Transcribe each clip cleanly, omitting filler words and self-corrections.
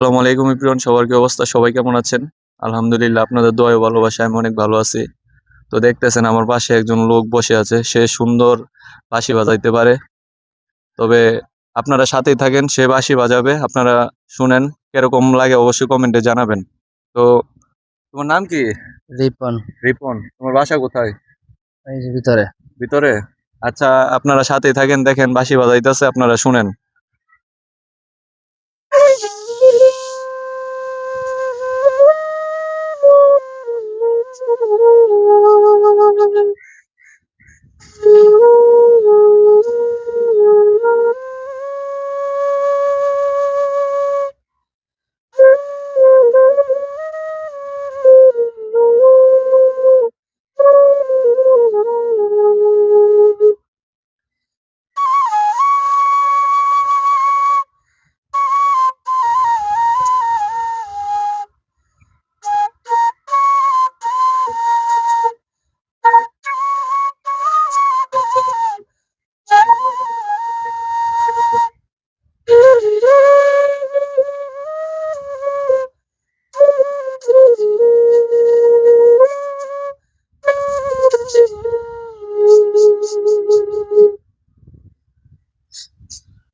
আসসালামু আলাইকুম এভরিওয়ান, সবার কি অবস্থা? সবাই কেমন আছেন? আলহামদুলিল্লাহ, আপনাদের দোয়া ও ভালোবাসায় আমি অনেক ভালো আছি। তো দেখতেছেন আমার পাশে একজন লোক বসে আছে, সে সুন্দর বাঁশি বাজাইতে পারে। তবে আপনারা সাথেই থাকেন, সে বাঁশি বাজাবে, আপনারা শুনেন, কিরকম লাগে অবশ্যই কমেন্টে জানাবেন। তো তোমার নাম কি? রিপন। রিপন। তোমার বাসা কোথায়? এই যে ভিতরে। ভিতরে? আচ্ছা, আপনারা সাথেই থাকেন, দেখেন বাঁশি বাজাইতেছে, আপনারা শুনেন।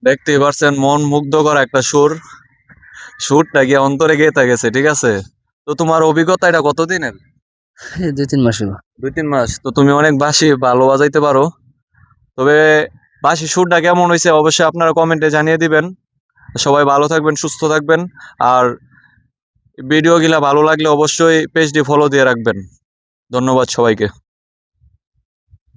দেখতেই পারছেন, মন মুগ্ধকর একটা সুর। সুরটা গিয়ে অন্তরে গেঁথে গেছে, ঠিক আছে? তো তোমার অভিজ্ঞতা এটা কতদিনের? এই ২-৩ মাস হলো। 2-3 মাস? তো তুমি অনেক বাঁশি ভালো বাজাইতে পারো। তবে বাঁশি সুরটা কেমন হয়েছে অবশ্যই আপনারা কমেন্টে জানিয়ে দিবেন। সবাই ভালো থাকবেন, সুস্থ থাকবেন। আর ভিডিও গুলা ভালো লাগলে অবশ্যই পেজটি ফলো দিয়ে রাখবেন। ধন্যবাদ সবাইকে।